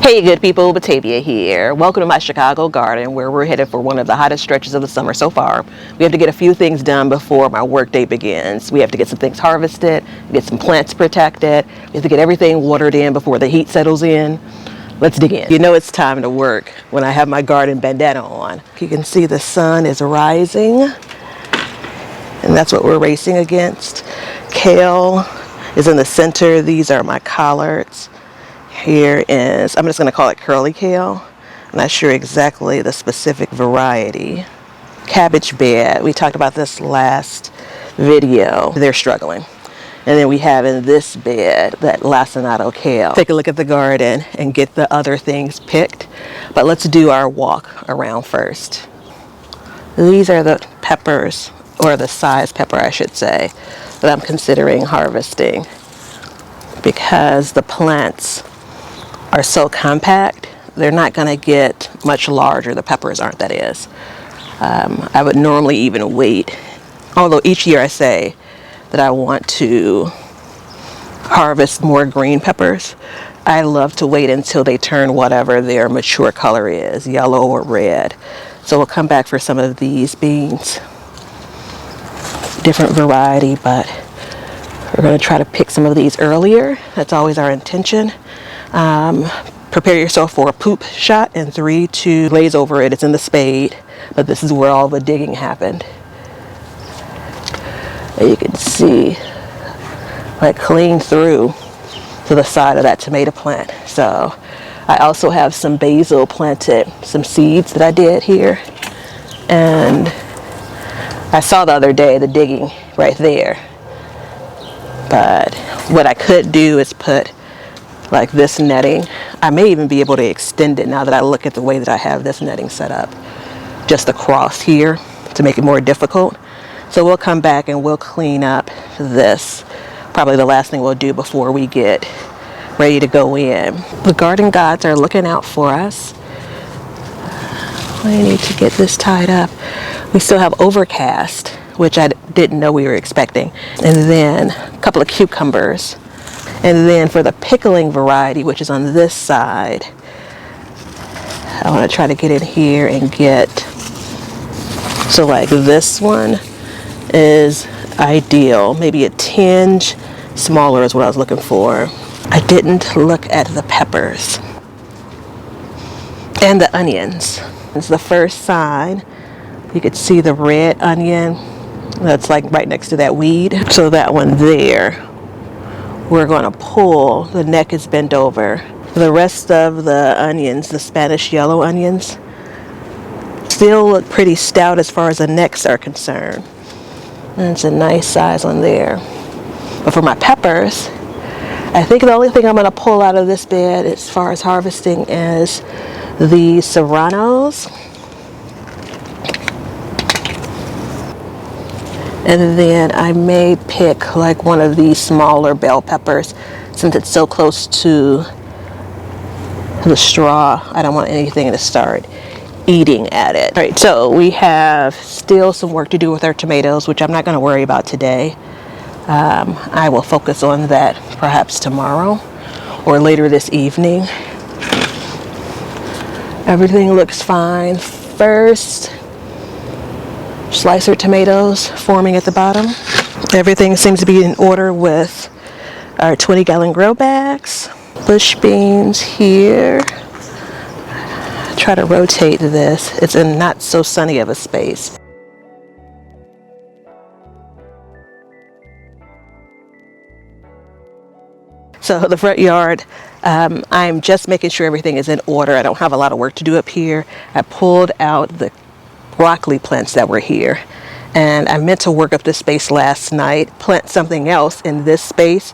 Hey good people, Batavia here. Welcome to my Chicago garden where we're headed for one of the hottest stretches of the summer so far. We have to get a few things done before my work day begins. We have to get some things harvested, get some plants protected, we have to get everything watered in before the heat settles in. Let's dig in. You know it's time to work when I have my garden bandana on. You can see the sun is rising and that's what we're racing against. Kale is in the center. These are my collards. Here is, I'm just going to call it curly kale. I'm not sure exactly the specific variety. Cabbage bed, we talked about this last video. They're struggling. And then we have in this bed that lacinato kale. Take a look at the garden and get the other things picked. But let's do our walk around first. These are the peppers, or the size pepper I should say, that I'm considering harvesting because the plants are so compact, they're not going to get much larger. The peppers aren't, that is. I would normally even wait, although each year I say that I want to harvest more green peppers. I love to wait until they turn whatever their mature color is, yellow or red. So we'll come back for some of these beans. Different variety, but we're going to try to pick some of these earlier. That's always our intention. Prepare yourself for a poop shot in 3, 2, glaze over it. It's in the spade, but this is where all the digging happened. And you can see like clean through to the side of that tomato plant. So I also have some basil planted, some seeds that I did here. And I saw the other day the digging right there. But what I could do is put like this netting. I may even be able to extend it now that I look at the way that I have this netting set up, just across here to make it more difficult. So we'll come back and we'll clean up this. Probably the last thing we'll do before we get ready to go in. The garden gods are looking out for us. I need to get this tied up. We still have overcast, which I didn't know we were expecting. And then a couple of cucumbers. And then for the pickling variety, which is on this side, I want to try to get in here and get, so like this one is ideal. Maybe a tinge smaller is what I was looking for. I didn't look at the peppers and the onions. It's the first sign. You could see the red onion that's like right next to that weed. So that one there, we're going to pull. The neck is bent over. The rest of the onions, the Spanish yellow onions, still look pretty stout as far as the necks are concerned. And it's a nice size on there. But for my peppers, I think the only thing I'm going to pull out of this bed as far as harvesting is the serranos. And then I may pick like one of these smaller bell peppers since it's so close to the straw. I don't want anything to start eating at it. All right, so we have still some work to do with our tomatoes, which I'm not going to worry about today. I will focus on that perhaps tomorrow or later this evening. Everything looks fine. First, slicer tomatoes forming at the bottom. Everything seems to be in order with our 20-gallon grow bags. Bush beans here. Try to rotate this. It's in not so sunny of a space. So the front yard, I'm just making sure everything is in order. I don't have a lot of work to do up here. I pulled out the broccoli plants that were here, and I meant to work up this space last night, plant something else in this space,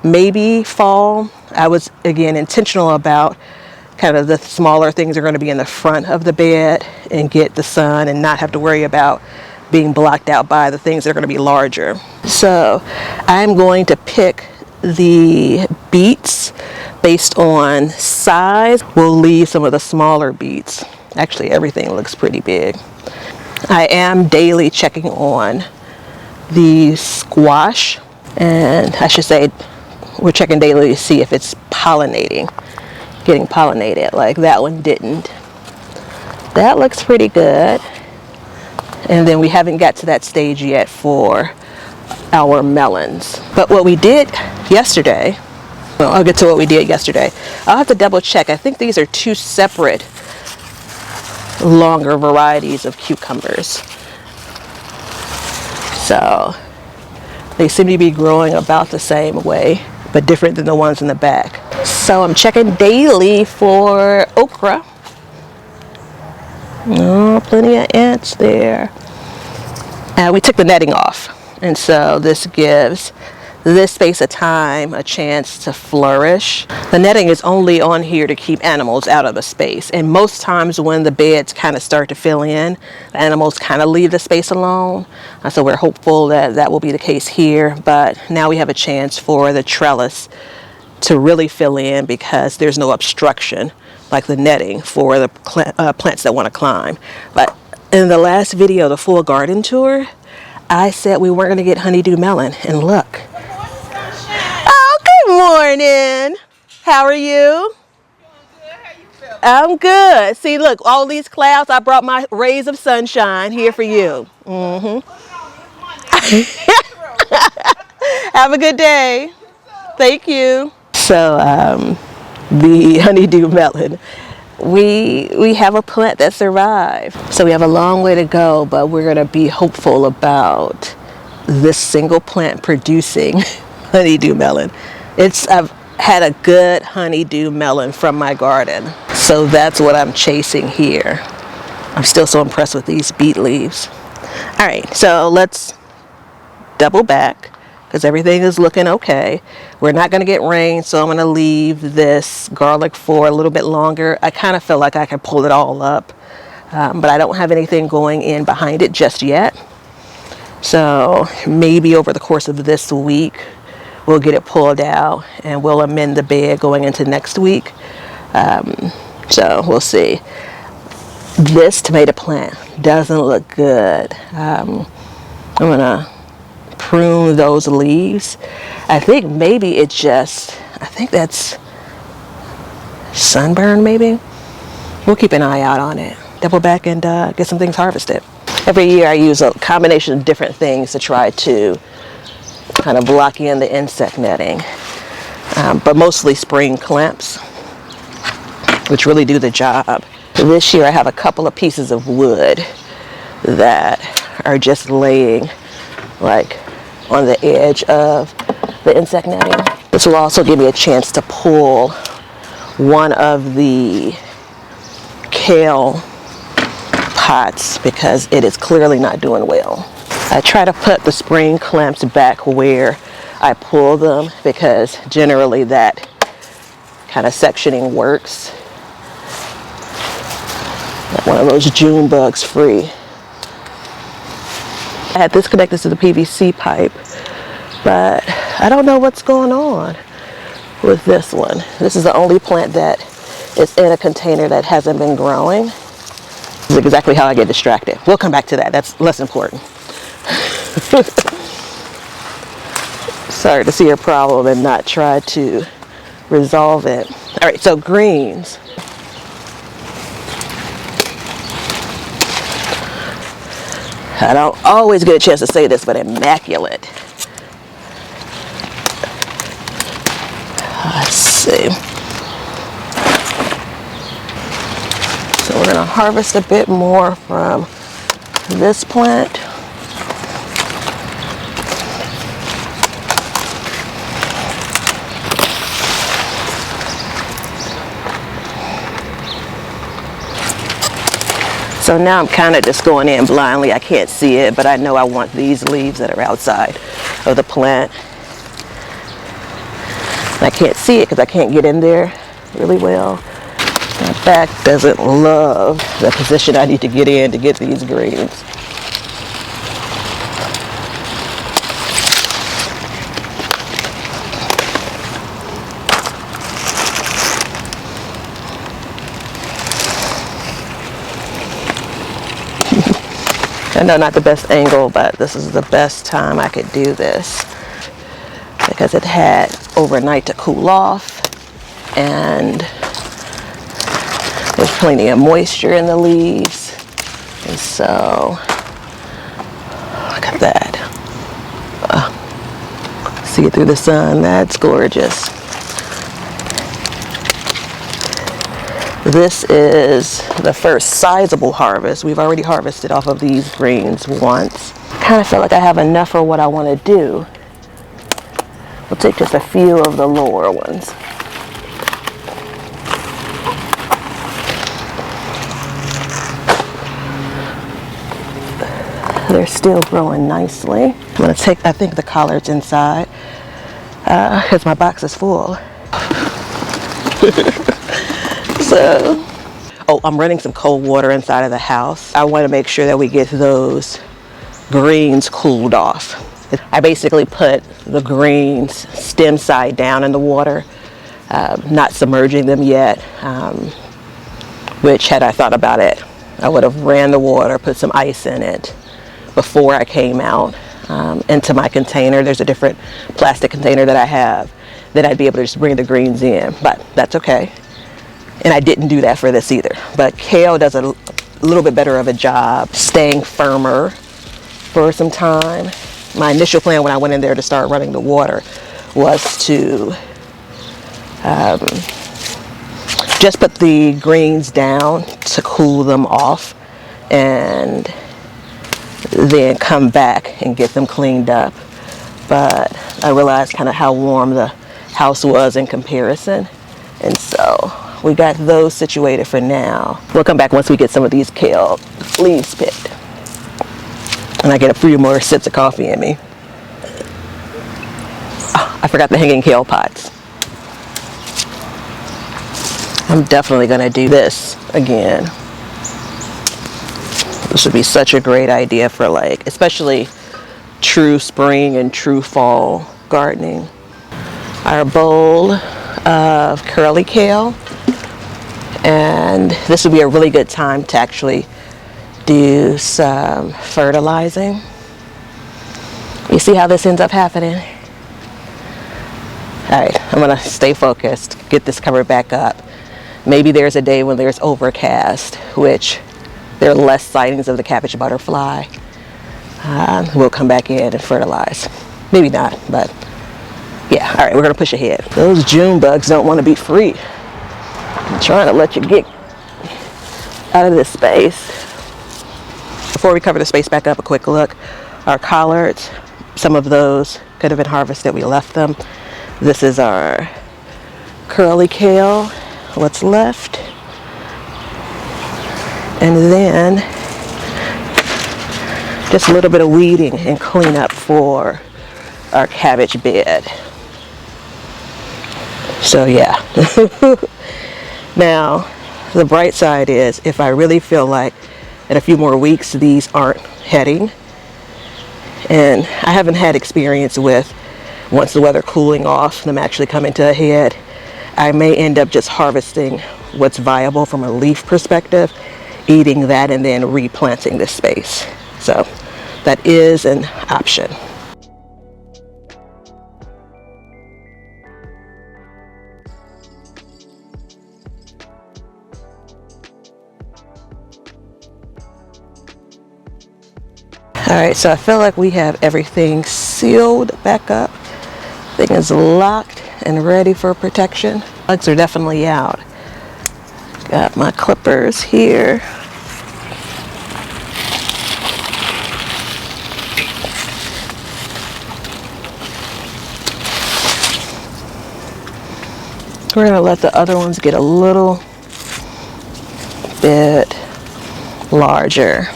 maybe fall. I was again intentional about kind of the smaller things are going to be in the front of the bed and get the sun and not have to worry about being blocked out by the things that are going to be larger. So I'm going to pick the beets based on size. We'll leave some of the smaller beets. Actually, everything looks pretty big. I am daily checking on the squash, and I should say we're checking daily to see if it's pollinating. getting pollinated, like that one didn't. That looks pretty good. And then we haven't got to that stage yet for our melons. But what we did yesterday, well, I'll get to what we did yesterday. I'll have to double check. I think these are two separate longer varieties of cucumbers. So they seem to be growing about the same way, but different than the ones in the back. So I'm checking daily for okra. Oh, plenty of ants there. We took the netting off, and so this gives this space of time a chance to flourish. The netting is only on here to keep animals out of the space, and most times when the beds kind of start to fill in, the animals kind of leave the space alone. So we're hopeful that that will be the case here, but now we have a chance for the trellis to really fill in because there's no obstruction like the netting for the plants that want to climb. But in the last video, the full garden tour, I said we weren't going to get honeydew melon, and look. Oh, good morning. How are you? I'm good. See, look, all these clouds, I brought my rays of sunshine here for you. Have a good day. Thank you. So, the honeydew melon, we have a plant that survived. So we have a long way to go, but we're going to be hopeful about this single plant producing honeydew melon. I've had a good honeydew melon from my garden. So that's what I'm chasing here. I'm still so impressed with these beet leaves. All right, so let's double back because everything is looking okay. We're not going to get rain, so I'm going to leave this garlic for a little bit longer. I kind of feel like I can pull it all up, but I don't have anything going in behind it just yet. So maybe over the course of this week, we'll get it pulled out and we'll amend the bed going into next week. So we'll see. This tomato plant doesn't look good. I'm going to prune those leaves. I think maybe I think that's sunburn maybe. We'll keep an eye out on it. Double back and get some things harvested. Every year I use a combination of different things to try to kind of block in the insect netting, but mostly spring clamps, which really do the job. This year I have a couple of pieces of wood that are just laying like on the edge of the insect netting. This will also give me a chance to pull one of the kale pots because it is clearly not doing well. I try to put the spring clamps back where I pull them because generally that kind of sectioning works. Like one of those June bugs free. I had this connected to the PVC pipe, but I don't know what's going on with this one. This is the only plant that is in a container that hasn't been growing. This is exactly how I get distracted. We'll come back to that. That's less important. Sorry to see your problem and not try to resolve it. All right, so greens. I don't always get a chance to say this, but immaculate. Let's see. So we're going to harvest a bit more from this plant. So now I'm kind of just going in blindly. I can't see it, but I know I want these leaves that are outside of the plant. And I can't see it because I can't get in there really well. My back doesn't love the position I need to get in to get these greens. I know not the best angle, but this is the best time I could do this because it had overnight to cool off, and plenty of moisture in the leaves. And so, look at that. See it through the sun, that's gorgeous. This is the first sizable harvest. We've already harvested off of these greens once. Kind of feel like I have enough for what I want to do. We'll take just a few of the lower ones. They're still growing nicely. I'm gonna take, I think, the collards inside because my box is full. So, oh, I'm running some cold water inside of the house. I want to make sure that we get those greens cooled off. I basically put the greens stem side down in the water, not submerging them yet, which had I thought about it, I would have ran the water, put some ice in it before I came out into my container. There's a different plastic container that I have that I'd be able to just bring the greens in, but that's okay. And I didn't do that for this either. But kale does a little bit better of a job staying firmer for some time. My initial plan when I went in there to start running the water was to just put the greens down to cool them off and then come back and get them cleaned up. But I realized kind of how warm the house was in comparison, and so we got those situated for now. We'll come back once we get some of these kale leaves picked and I get a few more sips of coffee in me. Oh, I forgot the hanging kale pots. I'm definitely gonna do this again. This would be such a great idea for, like, especially true spring and true fall gardening. Our bowl of curly kale, and this would be a really good time to actually do some fertilizing. You see how this ends up happening? All right, I'm gonna stay focused, get this covered back up. Maybe there's a day when there's overcast, which there are less sightings of the cabbage butterfly. We'll come back in and fertilize. Maybe not, but yeah. All right, we're gonna push ahead. Those June bugs don't want to be free. I'm trying to let you get out of this space. Before we cover the space back up, a quick look. Our collards, some of those could have been harvested. We left them. This is our curly kale, what's left. And then just a little bit of weeding and cleanup for our cabbage bed. So yeah. Now, the bright side is if I really feel like in a few more weeks these aren't heading, and I haven't had experience with, once the weather cooling off, them actually coming to a head, I may end up just harvesting what's viable from a leaf perspective, eating that, and then replanting this space. So that is an option. All right, so I feel like we have everything sealed back up. Thing is locked and ready for protection. Bugs are definitely out. Got my clippers here. We're gonna let the other ones get a little bit larger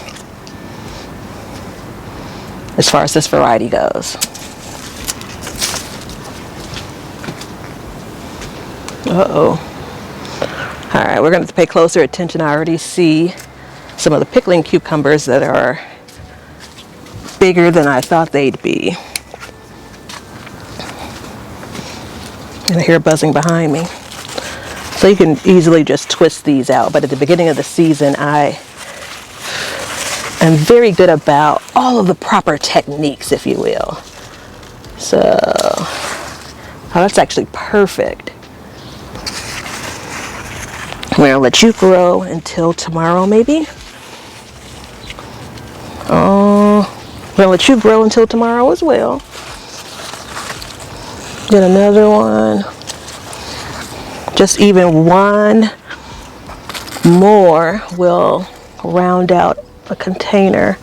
as far as this variety goes. Uh-oh. All right, we're going to pay closer attention. I already see some of the pickling cucumbers that are bigger than I thought they'd be. And I hear buzzing behind me. So you can easily just twist these out. But at the beginning of the season, I am very good about all of the proper techniques, if you will. So, oh, that's actually perfect. I'm gonna let you grow until tomorrow, maybe. I'm gonna let you grow until tomorrow as well. Get another one. Just even one more will round out a container,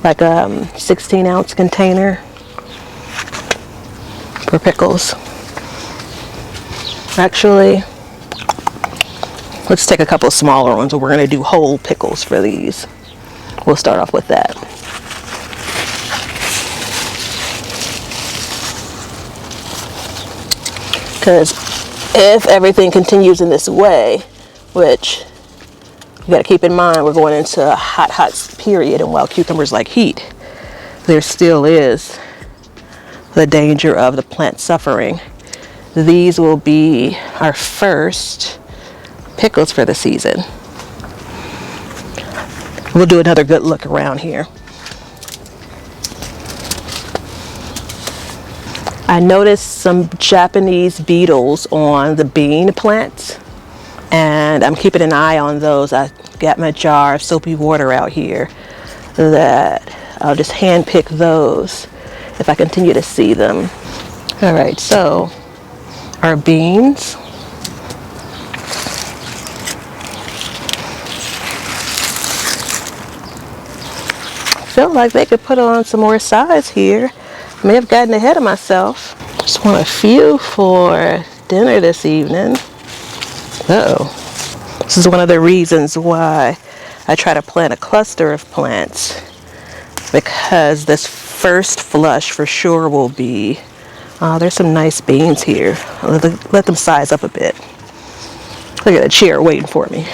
like a 16-ounce container for pickles. Actually, let's take a couple of smaller ones, and we're going to do whole pickles for these. We'll start off with that. Because if everything continues in this way, which you got to keep in mind, we're going into a hot period, and while cucumbers like heat, there still is the danger of the plant suffering. These will be our first pickles for the season. We'll do another good look around here. I noticed some Japanese beetles on the bean plants, and I'm keeping an eye on those. I got my jar of soapy water out here that I'll just hand pick those if I continue to see them. All right, so our beans. Feel like they could put on some more size here. I may have gotten ahead of myself. Just want a few for dinner this evening. Uh-oh. This is one of the reasons why I try to plant a cluster of plants, because this first flush for sure will be, there's some nice beans here. Let them size up a bit. Look at a chair waiting for me.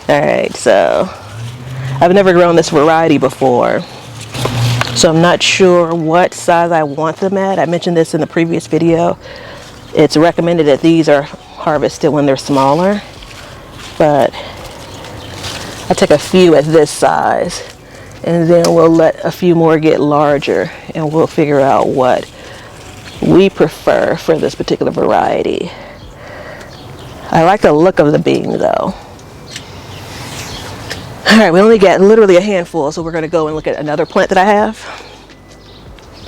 All right, so I've never grown this variety before, so I'm not sure what size I want them at. I mentioned this in the previous video. It's recommended that these are harvested when they're smaller, but I'll take a few at this size, and then we'll let a few more get larger, and we'll figure out what we prefer for this particular variety. I like the look of the bean though. All right, we only got literally a handful, so we're going to go and look at another plant that I have.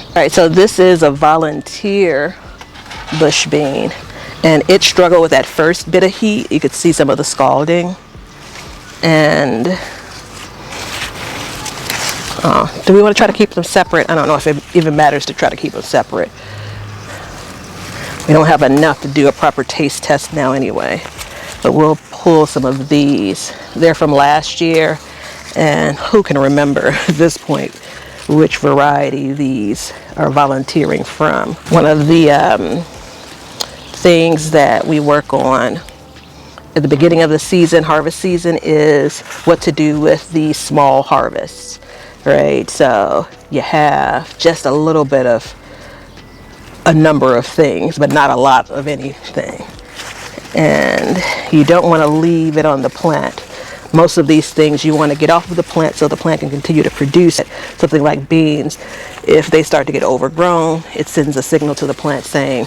All right, so this is a volunteer bush bean, and it struggled with that first bit of heat. You could see some of the scalding. And do we want to try to keep them separate? I don't know if it even matters to try to keep them separate. We don't have enough to do a proper taste test now anyway. But we'll pull some of these. They're from last year, and who can remember at this point which variety these are volunteering from. One of the things that we work on at the beginning of the season, harvest season, is what to do with these small harvests, right? So you have just a little bit of a number of things, but not a lot of anything. And you don't want to leave it on the plant. Most of these things you want to get off of the plant so the plant can continue to produce it. Something like beans, if they start to get overgrown, it sends a signal to the plant saying,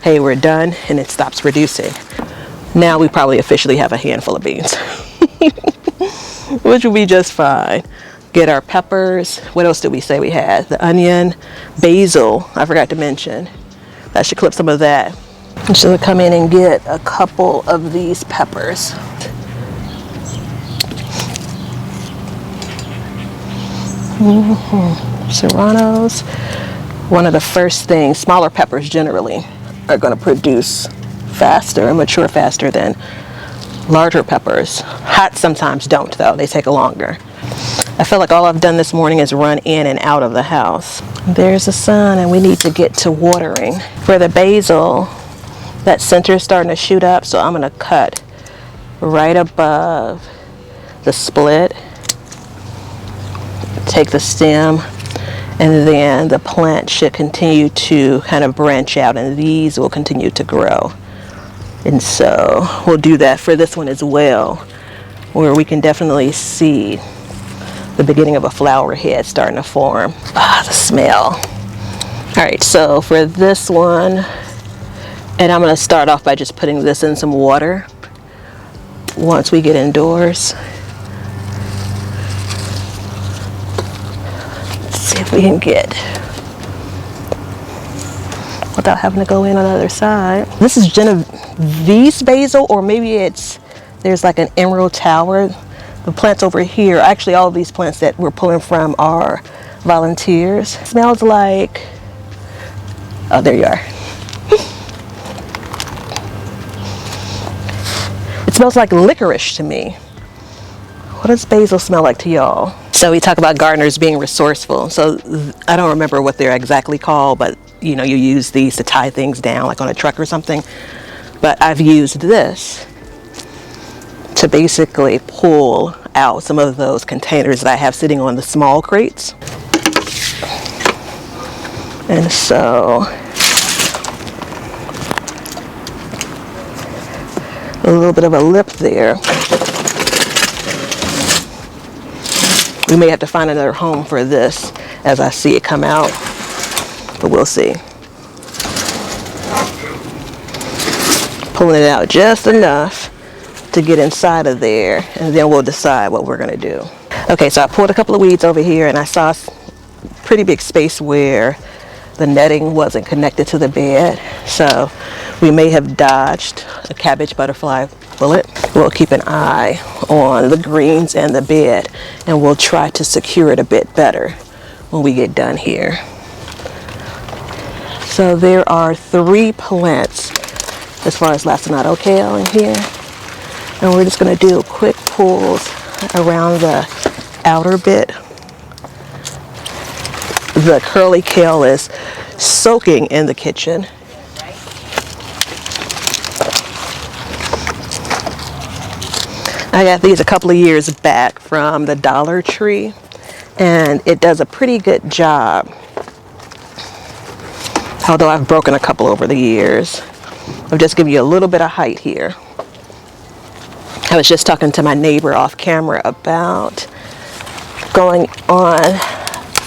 hey, we're done, and it stops producing. Now we probably officially have a handful of beans, which will be just fine. Get our peppers. What else did we say we had? The onion, basil, I forgot to mention. I should clip some of that. I'm just going to come in and get a couple of these peppers. Serranos. One of the first things, smaller peppers generally are going to produce faster and mature faster than larger peppers. Hot sometimes don't though, they take longer. I feel like all I've done this morning is run in and out of the house. There's the sun, and we need to get to watering. For the basil, that center is starting to shoot up, so I'm going to cut right above the split. Take the stem, and then the plant should continue to kind of branch out, and these will continue to grow. And so we'll do that for this one as well, where we can definitely see the beginning of a flower head starting to form. Ah, the smell. All right, so for this one, and I'm going to start off by just putting this in some water once we get indoors. Let's see if we can get, without having to go in on the other side. This is Genovese basil, or maybe there's like an emerald tower. The plants over here, actually all of these plants that we're pulling from are volunteers. It smells like, oh, there you are. It smells like licorice to me. What does basil smell like to y'all? So we talk about gardeners being resourceful. So I don't remember what they're exactly called, but you know, you use these to tie things down like on a truck or something. But I've used this to basically pull out some of those containers that I have sitting on the small crates. And so a little bit of a lip there. We may have to find another home for this as I see it come out, but we'll see. Pulling it out just enough to get inside of there, and then we'll decide what we're gonna do. Okay, so I pulled a couple of weeds over here, and I saw a pretty big space where the netting wasn't connected to the bed, so we may have dodged a cabbage butterfly bullet. We'll keep an eye on the greens and the bed, and we'll try to secure it a bit better when we get done here. So there are 3 plants as far as lacinato kale in here, and we're just going to do quick pulls around the outer bit. The curly kale is soaking in the kitchen. I got these a couple of years back from the Dollar Tree, and it does a pretty good job. Although I've broken a couple over the years. I'll just give you a little bit of height here. I was just talking to my neighbor off camera about going on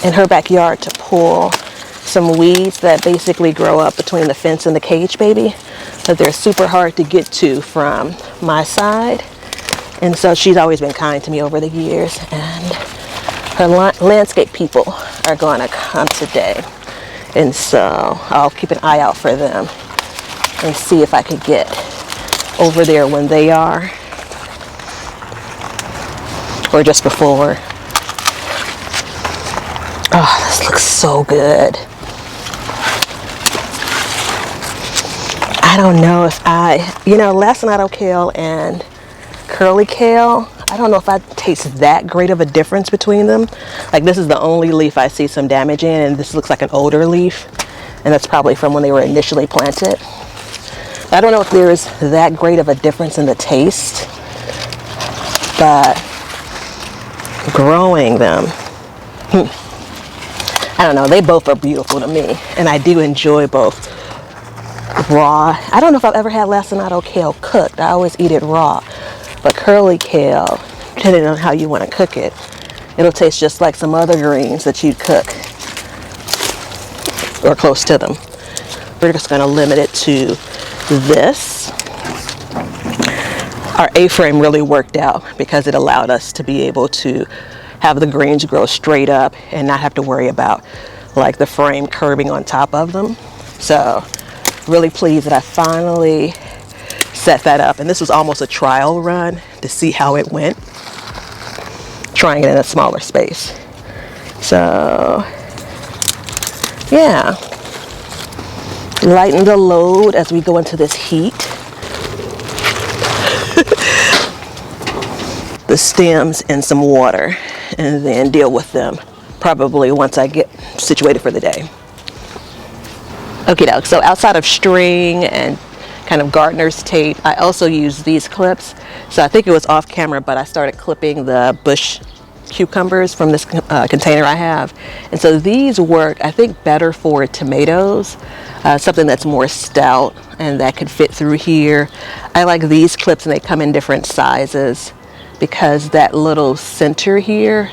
in her backyard to pull some weeds that basically grow up between the fence and the cage baby, but they're super hard to get to from my side. And so she's always been kind to me over the years, and her landscape people are going to come today. And so I'll keep an eye out for them and see if I could get over there when they are, or just before. Oh, this looks so good. I don't know if lacinato kale and curly kale, I don't know if I taste that great of a difference between them. Like, this is the only leaf I see some damage in, and this looks like an older leaf, and that's probably from when they were initially planted. I don't know if there is that great of a difference in the taste, but growing them, I don't know, they both are beautiful to me, and I do enjoy both raw. I don't know if I've ever had lacinato kale cooked. I always eat it raw. But curly kale, depending on how you want to cook it, it'll taste just like some other greens that you'd cook, or close to them. We're just going to limit it to this. Our A-frame really worked out because it allowed us to be able to have the greens grow straight up and not have to worry about like the frame curbing on top of them. So really pleased that I finally set that up, and this was almost a trial run to see how it went, trying it in a smaller space. So yeah, lighten the load as we go into this heat. The stems in some water, and then deal with them probably once I get situated for the day. Okay, so outside of string and kind of gardener's tape, I also use these clips. So I think it was off camera, but I started clipping the bush cucumbers from this container I have. And so these work, I think, better for tomatoes, something that's more stout and that could fit through here. I like these clips, and they come in different sizes because that little center here,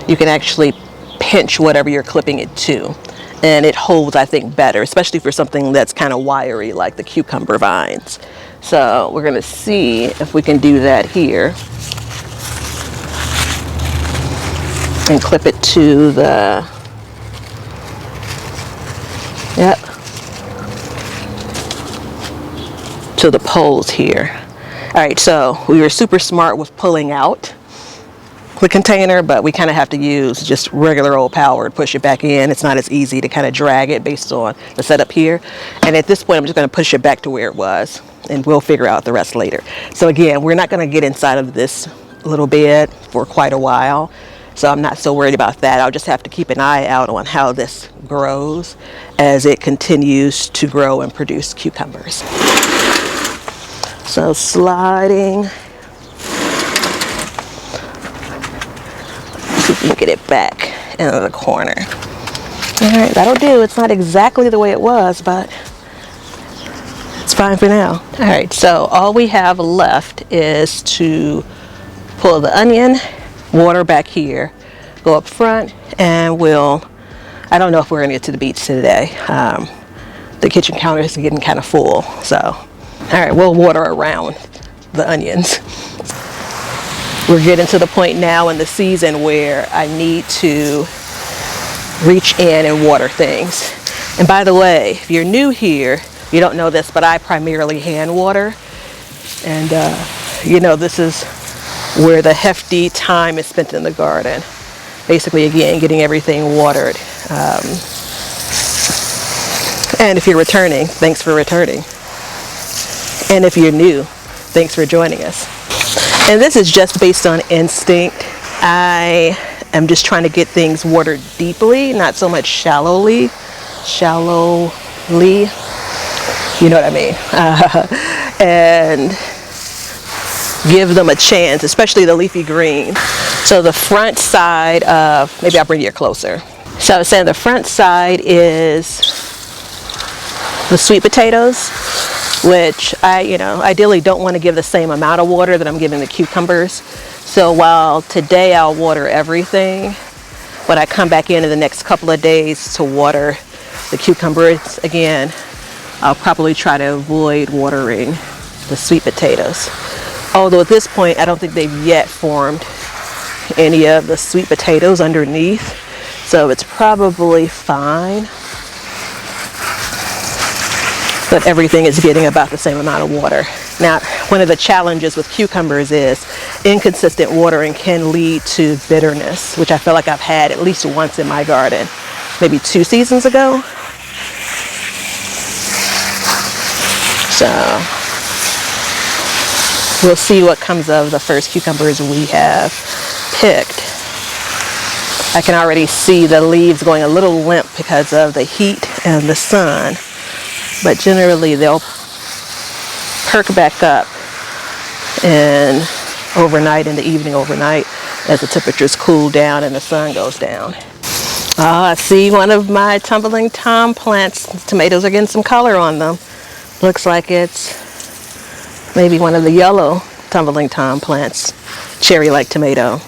you can actually pinch whatever you're clipping it to. And it holds, I think, better, especially for something that's kind of wiry like the cucumber vines. So we're gonna see if we can do that here and clip it to the, yep, to the poles here. All right, so we were super smart with pulling out the container, but we kind of have to use just regular old power to push it back in. It's not as easy to kind of drag it based on the setup here. And at this point, I'm just going to push it back to where it was, and we'll figure out the rest later. So again, we're not going to get inside of this little bed for quite a while, so I'm not so worried about that. I'll just have to keep an eye out on how this grows as it continues to grow and produce cucumbers. So sliding. See if we can get it back into the corner. All right, that'll do. It's not exactly the way it was, but it's fine for now. All right, so all we have left is to pull the onion, water back here, go up front, and we'll, I don't know if we're gonna get to the beach today. The kitchen counter is getting kind of full, so. All right, we'll water around the onions. We're getting to the point now in the season where I need to reach in and water things. And by the way, if you're new here, you don't know this, but I primarily hand water. And you know, this is where the hefty time is spent in the garden. Basically, again, getting everything watered. And if you're returning, thanks for returning. And if you're new, thanks for joining us. And this is just based on instinct. I am just trying to get things watered deeply, not so much shallowly. You know what I mean? And give them a chance, especially the leafy green. So the front side of, maybe I'll bring you closer. So I was saying the front side is the sweet potatoes, which I, ideally don't want to give the same amount of water that I'm giving the cucumbers. So while today I'll water everything, when I come back in the next couple of days to water the cucumbers again, I'll probably try to avoid watering the sweet potatoes. Although at this point, I don't think they've yet formed any of the sweet potatoes underneath. So it's probably fine. But everything is getting about the same amount of water. Now, one of the challenges with cucumbers is inconsistent watering can lead to bitterness, which I feel like I've had at least once in my garden, maybe 2 seasons ago. So we'll see what comes of the first cucumbers we have picked. I can already see the leaves going a little limp because of the heat and the sun. But generally they'll perk back up and overnight, in the evening overnight, as the temperatures cool down and the sun goes down. I see one of my tumbling Tom plants. Tomatoes are getting some color on them. Looks like it's maybe one of the yellow tumbling Tom plants, cherry-like tomato.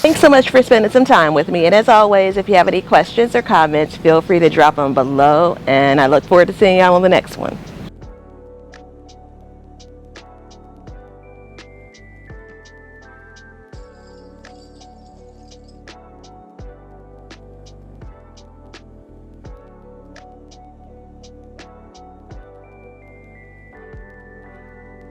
Thanks so much for spending some time with me. And as always, if you have any questions or comments, feel free to drop them below. And I look forward to seeing you on the next one.